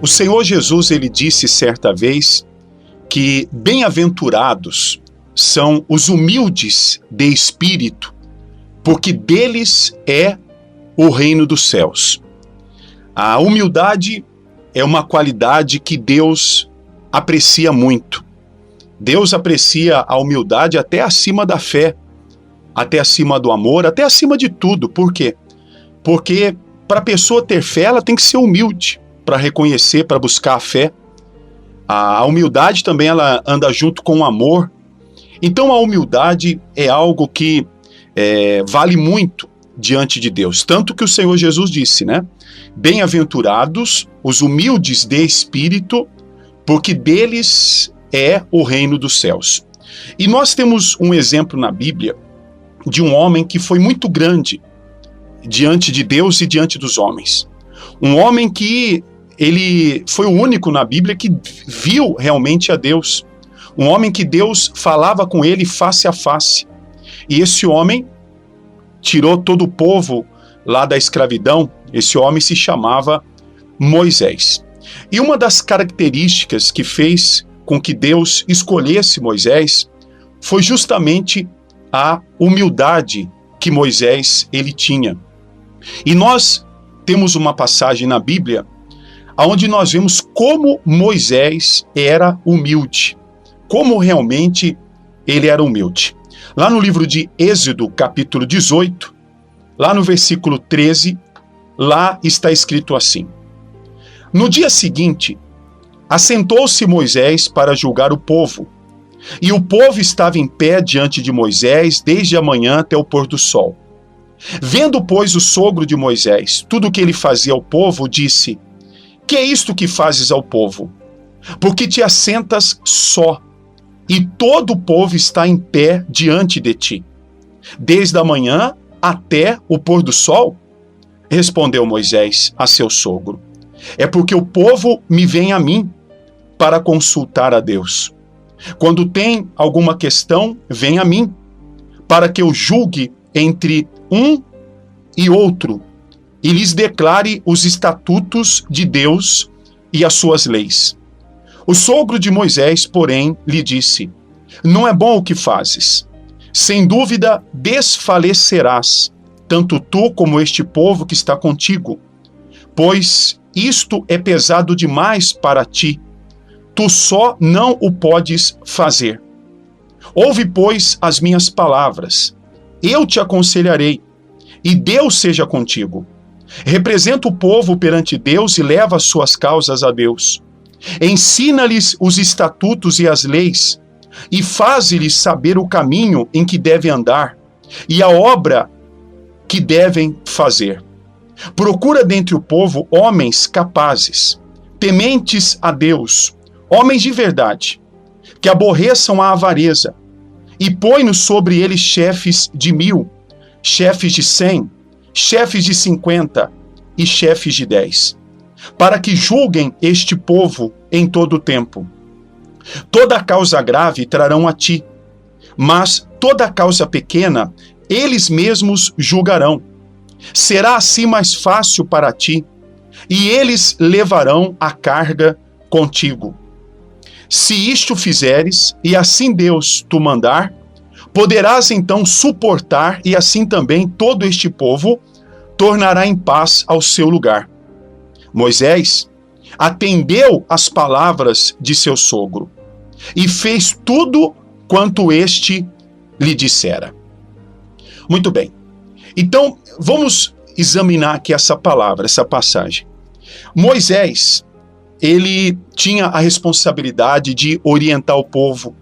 O Senhor Jesus, ele disse certa vez que bem-aventurados são os humildes de espírito, porque deles é o reino dos céus. A humildade é uma qualidade que Deus aprecia muito. Deus aprecia a humildade até acima da fé, até acima do amor, até acima de tudo. Por quê? Porque para a pessoa ter fé, ela tem que ser humilde, para reconhecer, para buscar a fé. A humildade também ela anda junto com o amor. Então a humildade é algo que vale muito diante de Deus. Tanto que o Senhor Jesus disse, né? Bem-aventurados os humildes de espírito, porque deles é o reino dos céus. E nós temos um exemplo na Bíblia de um homem que foi muito grande diante de Deus e diante dos homens. Um homem que ele foi o único na Bíblia que viu realmente a Deus. Um homem que Deus falava com ele face a face. E esse homem tirou todo o povo lá da escravidão. Esse homem se chamava Moisés. E uma das características que fez com que Deus escolhesse Moisés foi justamente a humildade que Moisés ele tinha. E nós temos uma passagem na Bíblia onde nós vemos como Moisés era humilde, como realmente ele era humilde. Lá no livro de Êxodo, capítulo 18, lá no versículo 13, lá está escrito assim: No dia seguinte, assentou-se Moisés para julgar o povo, e o povo estava em pé diante de Moisés desde a manhã até o pôr do sol. Vendo, pois, o sogro de Moisés tudo o que ele fazia ao povo, disse: Que é isto que fazes ao povo? Porque te assentas só, e todo o povo está em pé diante de ti, desde a manhã até o pôr do sol? Respondeu Moisés a seu sogro: É porque o povo me vem a mim para consultar a Deus. Quando tem alguma questão, vem a mim, para que eu julgue entre um e outro, e lhes declare os estatutos de Deus e as suas leis. O sogro de Moisés, porém, lhe disse: Não é bom o que fazes. Sem dúvida desfalecerás, tanto tu como este povo que está contigo, pois isto é pesado demais para ti. Tu só não o podes fazer. Ouve, pois, as minhas palavras. Eu te aconselharei, e Deus seja contigo. Representa o povo perante Deus e leva as suas causas a Deus. Ensina-lhes os estatutos e as leis, e faze-lhes saber o caminho em que devem andar, e a obra que devem fazer. Procura dentre o povo homens capazes, tementes a Deus, homens de verdade, que aborreçam a avareza, e põe-nos sobre eles chefes de 1000, chefes de 100, chefes de 50 e chefes de 10, para que julguem este povo em todo o tempo. Toda causa grave trarão a ti, mas toda causa pequena eles mesmos julgarão. Será assim mais fácil para ti, e eles levarão a carga contigo. Se isto fizeres, e assim Deus tu mandar, poderás então suportar, e assim também todo este povo tornará em paz ao seu lugar. Moisés atendeu às palavras de seu sogro, e fez tudo quanto este lhe dissera. Muito bem. Então, vamos examinar aqui essa palavra, essa passagem. Moisés, ele tinha a responsabilidade de orientar o povo,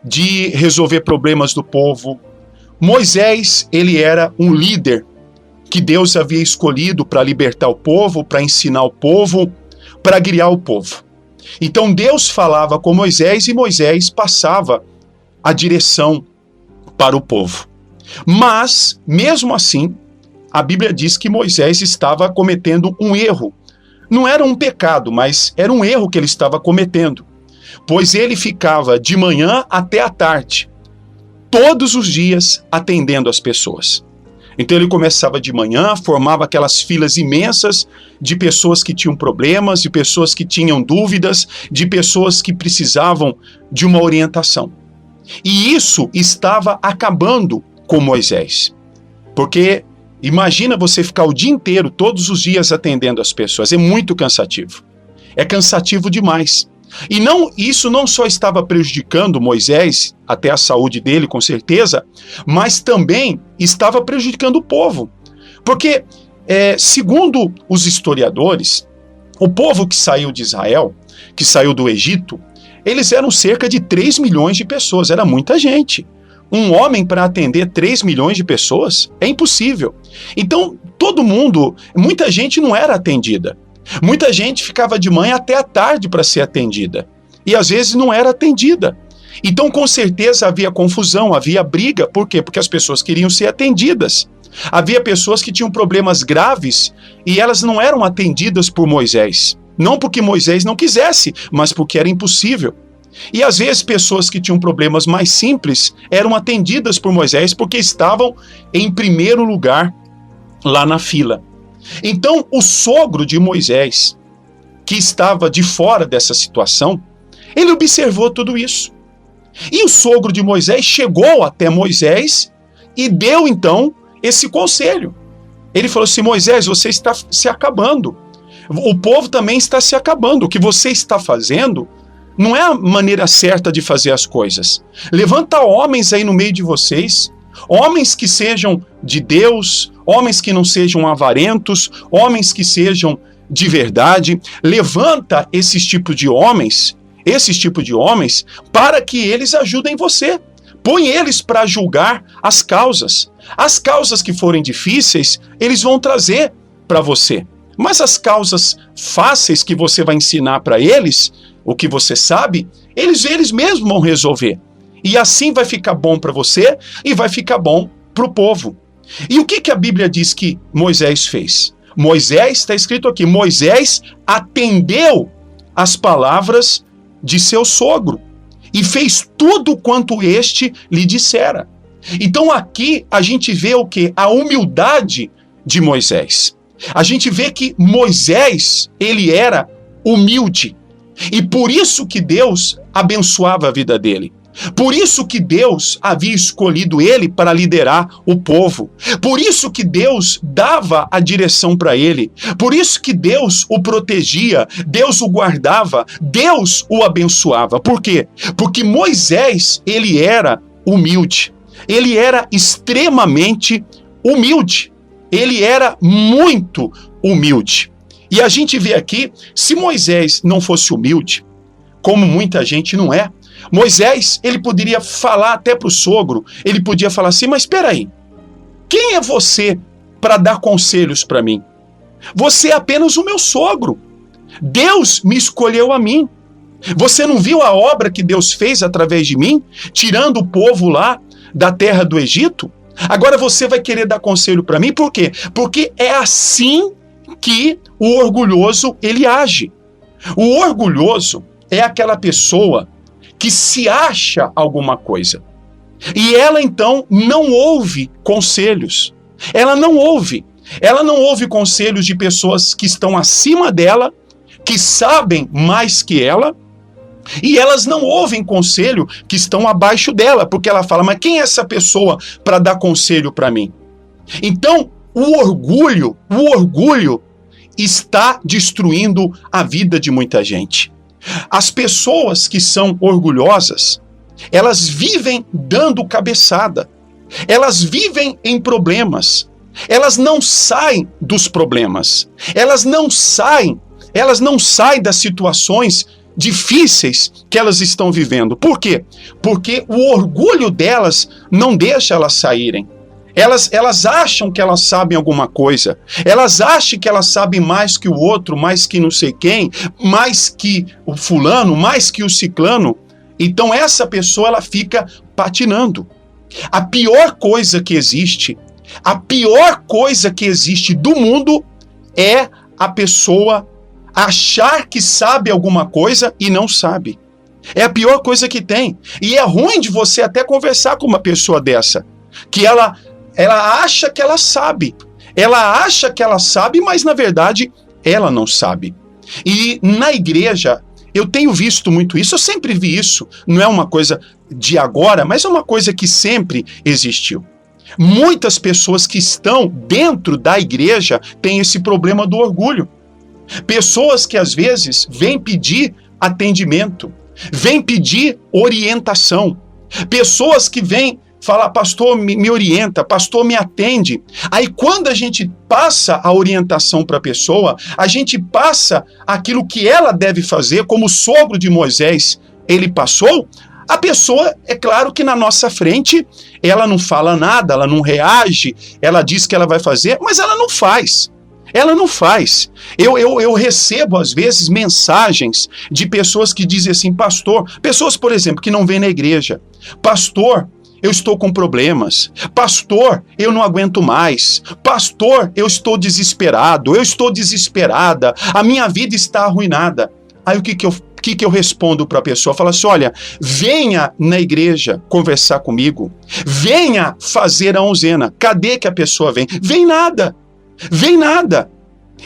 de resolver problemas do povo. Moisés, ele era um líder que Deus havia escolhido para libertar o povo, para ensinar o povo, para guiar o povo. Então Deus falava com Moisés e Moisés passava a direção para o povo. Mas, mesmo assim, a Bíblia diz que Moisés estava cometendo um erro. Não era um pecado, mas era um erro que ele estava cometendo. Pois ele ficava de manhã até à tarde, todos os dias, atendendo as pessoas. Então ele começava de manhã, formava aquelas filas imensas de pessoas que tinham problemas, de pessoas que tinham dúvidas, de pessoas que precisavam de uma orientação. E isso estava acabando com Moisés. Porque imagina você ficar o dia inteiro, todos os dias atendendo as pessoas. É muito cansativo. É cansativo demais. E isso não só estava prejudicando Moisés, até a saúde dele, com certeza, mas também estava prejudicando o povo. Porque, segundo os historiadores, o povo que saiu de Israel, que saiu do Egito, eles eram cerca de 3 milhões de pessoas, era muita gente. Um homem para atender 3 milhões de pessoas é impossível. Então, muita gente não era atendida. Muita gente ficava de manhã até a tarde para ser atendida. E às vezes não era atendida. Então, com certeza, havia confusão, havia briga. Por quê? Porque as pessoas queriam ser atendidas. Havia pessoas que tinham problemas graves e elas não eram atendidas por Moisés. Não porque Moisés não quisesse, mas porque era impossível. E às vezes pessoas que tinham problemas mais simples eram atendidas por Moisés porque estavam em primeiro lugar lá na fila. Então, o sogro de Moisés, que estava de fora dessa situação, ele observou tudo isso. E o sogro de Moisés chegou até Moisés e deu, então, esse conselho. Ele falou assim: Moisés, você está se acabando. O povo também está se acabando. O que você está fazendo não é a maneira certa de fazer as coisas. Levanta homens aí no meio de vocês, homens que sejam de Deus, homens que não sejam avarentos, homens que sejam de verdade. Levanta esses tipos de homens, para que eles ajudem você. Põe eles para julgar as causas. As causas que forem difíceis, eles vão trazer para você. Mas as causas fáceis que você vai ensinar para eles, o que você sabe, eles mesmos vão resolver. E assim vai ficar bom para você e vai ficar bom para o povo. E o que a Bíblia diz que Moisés fez? Moisés, está escrito aqui, Moisés atendeu as palavras de seu sogro e fez tudo quanto este lhe dissera. Então aqui a gente vê o quê? A humildade de Moisés. A gente vê que Moisés, ele era humilde. E por isso que Deus abençoava a vida dele. Por isso que Deus havia escolhido ele para liderar o povo. Por isso que Deus dava a direção para ele. Por isso que Deus o protegia, Deus o guardava, Deus o abençoava. Por quê? Porque Moisés, ele era humilde. Ele era extremamente humilde. Ele era muito humilde. E a gente vê aqui, se Moisés não fosse humilde, como muita gente não é, Moisés, ele poderia falar até para o sogro, ele podia falar assim: mas espera aí, quem é você para dar conselhos para mim? Você é apenas o meu sogro. Deus me escolheu a mim. Você não viu a obra que Deus fez através de mim, tirando o povo lá da terra do Egito? Agora você vai querer dar conselho para mim? Por quê? Porque é assim que o orgulhoso ele age. O orgulhoso é aquela pessoa que se acha alguma coisa. E ela então não ouve conselhos. Ela não ouve conselhos de pessoas que estão acima dela, que sabem mais que ela, e elas não ouvem conselho que estão abaixo dela, porque ela fala: mas quem é essa pessoa para dar conselho para mim? Então, o orgulho está destruindo a vida de muita gente. As pessoas que são orgulhosas, elas vivem dando cabeçada, elas vivem em problemas, elas não saem dos problemas, elas não saem das situações difíceis que elas estão vivendo. Por quê? Porque o orgulho delas não deixa elas saírem. Elas acham que elas sabem alguma coisa. Elas acham que elas sabem mais que o outro, mais que não sei quem, mais que o fulano, mais que o ciclano. Então essa pessoa, ela fica patinando. A pior coisa que existe do mundo é a pessoa achar que sabe alguma coisa e não sabe. É a pior coisa que tem. E é ruim de você até conversar com uma pessoa dessa, que ela ela acha que ela sabe. Ela acha que ela sabe, mas na verdade ela não sabe. E na igreja eu tenho visto muito isso, eu sempre vi isso. Não é uma coisa de agora, mas é uma coisa que sempre existiu. Muitas pessoas que estão dentro da igreja têm esse problema do orgulho. Pessoas que às vezes vêm pedir atendimento, vêm pedir orientação. Pessoas que vêm falar, pastor, me orienta, pastor, me atende. Aí quando a gente passa a orientação para a pessoa, a gente passa aquilo que ela deve fazer, como o sogro de Moisés, ele passou, a pessoa, é claro que na nossa frente, ela não fala nada, ela não reage, ela diz que ela vai fazer, mas ela não faz. Ela não faz. Eu recebo, às vezes, mensagens de pessoas que dizem assim, pastor, pessoas, por exemplo, que não vêm na igreja. Pastor, eu estou com problemas. Pastor, eu não aguento mais. Pastor, eu estou desesperado. Eu estou desesperada. A minha vida está arruinada. Aí o que eu respondo para a pessoa? Fala assim, olha, venha na igreja conversar comigo. Venha fazer a onzena. Cadê que a pessoa vem? Vem nada. Vem nada.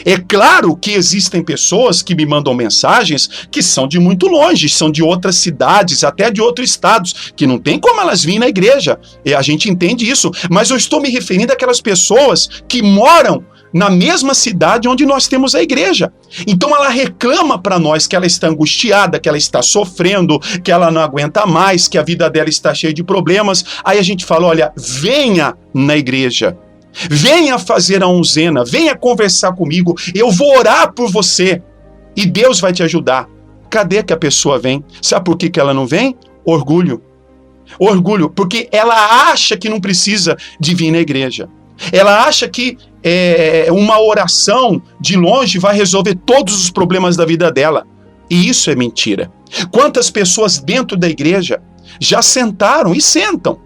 É claro que existem pessoas que me mandam mensagens que são de muito longe, são de outras cidades, até de outros estados, que não tem como elas virem na igreja. E a gente entende isso. Mas eu estou me referindo àquelas pessoas que moram na mesma cidade onde nós temos a igreja. Então ela reclama para nós que ela está angustiada, que ela está sofrendo, que ela não aguenta mais, que a vida dela está cheia de problemas. Aí a gente fala, olha, venha na igreja. Venha fazer a onzena, venha conversar comigo, eu vou orar por você e Deus vai te ajudar. Cadê que a pessoa vem? Sabe por que ela não vem? Orgulho. Orgulho, porque ela acha que não precisa de vir na igreja. Ela acha que uma oração de longe vai resolver todos os problemas da vida dela. E isso é mentira. Quantas pessoas dentro da igreja já sentaram e sentam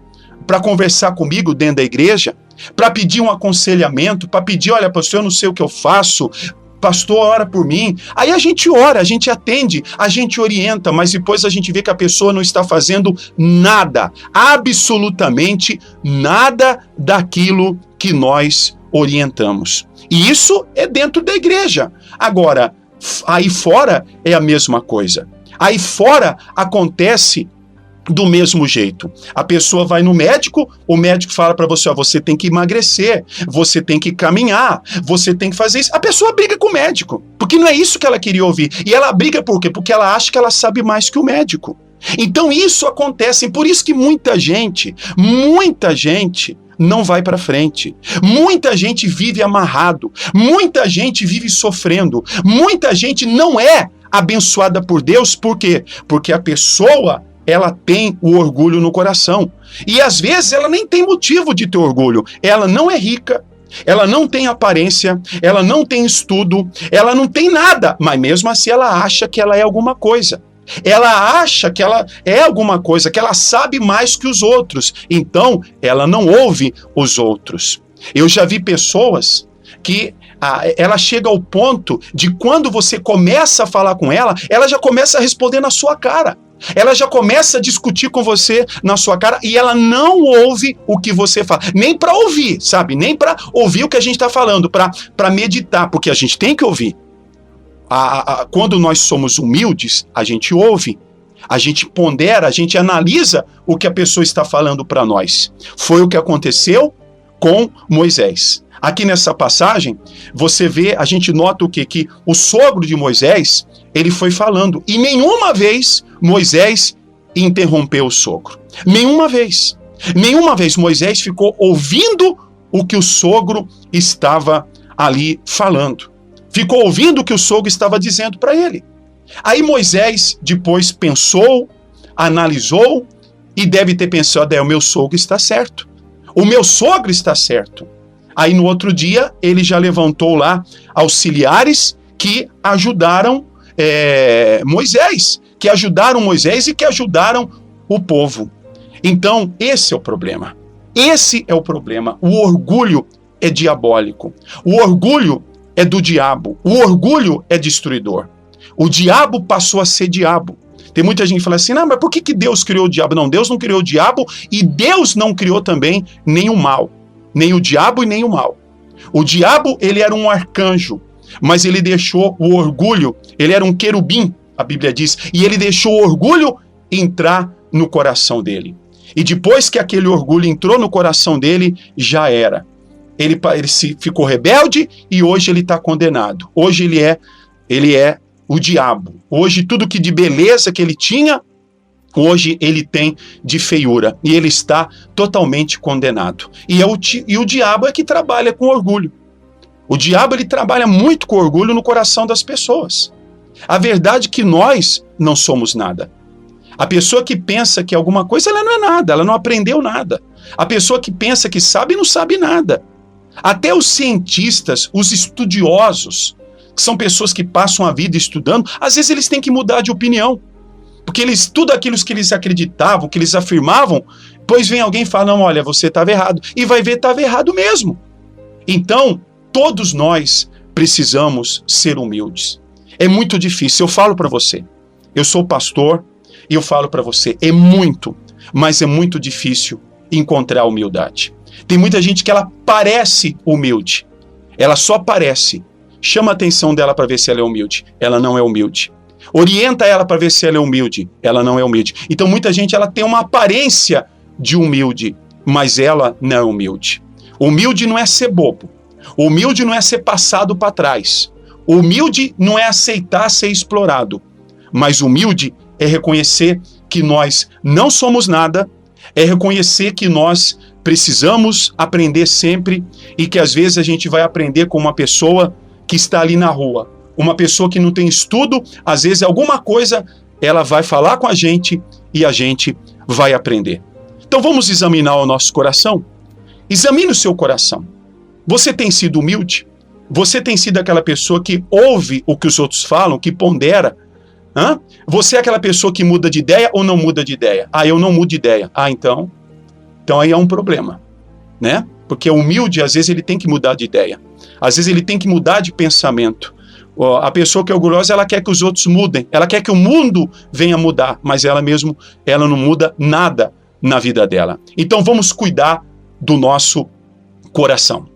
para conversar comigo dentro da igreja, para pedir um aconselhamento, para pedir, olha, pastor, eu não sei o que eu faço, pastor, ora por mim. Aí a gente ora, a gente atende, a gente orienta, mas depois a gente vê que a pessoa não está fazendo nada, absolutamente nada daquilo que nós orientamos. E isso é dentro da igreja. Agora, aí fora é a mesma coisa. Aí fora acontece do mesmo jeito. A pessoa vai no médico, o médico fala para você, ó, você tem que emagrecer, você tem que caminhar, você tem que fazer isso. A pessoa briga com o médico, porque não é isso que ela queria ouvir. E ela briga por quê? Porque ela acha que ela sabe mais que o médico. Então isso acontece, por isso que muita gente não vai para frente. Muita gente vive amarrado, muita gente vive sofrendo, muita gente não é abençoada por Deus, por quê? Porque a pessoa ela tem o orgulho no coração. E às vezes ela nem tem motivo de ter orgulho. Ela não é rica, ela não tem aparência, ela não tem estudo, ela não tem nada, mas mesmo assim ela acha que ela é alguma coisa. Ela acha que ela é alguma coisa, que ela sabe mais que os outros. Então, ela não ouve os outros. Eu já vi pessoas que ela chega ao ponto de quando você começa a falar com ela, ela já começa a responder na sua cara. Ela já começa a discutir com você na sua cara e ela não ouve o que você fala. Nem para ouvir, sabe? Nem para ouvir o que a gente está falando, para meditar, porque a gente tem que ouvir. Quando nós somos humildes, a gente ouve, a gente pondera, a gente analisa o que a pessoa está falando para nós. Foi o que aconteceu com Moisés. Aqui nessa passagem, você vê, a gente nota o quê? Que o sogro de Moisés, ele foi falando. E nenhuma vez Moisés interrompeu o sogro. Nenhuma vez. Nenhuma vez Moisés ficou ouvindo o que o sogro estava ali falando. Ficou ouvindo o que o sogro estava dizendo para ele. Aí Moisés depois pensou, analisou e deve ter pensado, o meu sogro está certo. O meu sogro está certo. Aí no outro dia ele já levantou lá auxiliares que ajudaram Moisés, que ajudaram Moisés e que ajudaram o povo. Então esse é o problema. Esse é o problema. O orgulho é diabólico. O orgulho é do diabo. O orgulho é destruidor. O diabo passou a ser diabo. Tem muita gente que fala assim, não, mas por que Deus criou o diabo? Não, Deus não criou o diabo e Deus não criou também nem o mal. nem o diabo e nem o mal. O diabo, ele era um arcanjo, mas ele deixou o orgulho, ele era um querubim, a Bíblia diz, e ele deixou o orgulho entrar no coração dele. E depois que aquele orgulho entrou no coração dele, já era. Ele ficou rebelde e hoje ele está condenado. Hoje ele é o diabo. Hoje tudo que de beleza que ele tinha, hoje ele tem de feiura. E ele está totalmente condenado. E o diabo é que trabalha com orgulho. O diabo, ele trabalha muito com orgulho no coração das pessoas. A verdade é que nós não somos nada. A pessoa que pensa que alguma coisa, ela não é nada, ela não aprendeu nada. A pessoa que pensa que sabe, não sabe nada. Até os cientistas, os estudiosos, que são pessoas que passam a vida estudando, às vezes eles têm que mudar de opinião. Porque tudo aquilo que eles acreditavam, que eles afirmavam, depois vem alguém e fala, não, olha, você estava errado. E vai ver, estava errado mesmo. Então, todos nós precisamos ser humildes. É muito difícil, eu falo para você. Eu sou pastor e eu falo para você, é muito, mas é muito difícil encontrar humildade. Tem muita gente que ela parece humilde. Ela só parece. Chama a atenção dela para ver se ela é humilde. Ela não é humilde. Orienta ela para ver se ela é humilde. Ela não é humilde. Então muita gente ela tem uma aparência de humilde, mas ela não é humilde. Humilde não é ser bobo. Humilde não é ser passado para trás. Humilde não é aceitar ser explorado. Mas humilde é reconhecer que nós não somos nada, é reconhecer que nós precisamos aprender sempre e que às vezes a gente vai aprender com uma pessoa que está ali na rua. Uma pessoa que não tem estudo, às vezes alguma coisa ela vai falar com a gente e a gente vai aprender. Então vamos examinar o nosso coração? Examine o seu coração. Você tem sido humilde? Você tem sido aquela pessoa que ouve o que os outros falam, que pondera? Você é aquela pessoa que muda de ideia ou não muda de ideia? Eu não mudo de ideia. Então aí é um problema, né? Porque o humilde, às vezes, ele tem que mudar de ideia. Às vezes, ele tem que mudar de pensamento. A pessoa que é orgulhosa, ela quer que os outros mudem. Ela quer que o mundo venha mudar, mas ela não muda nada na vida dela. Então, vamos cuidar do nosso coração.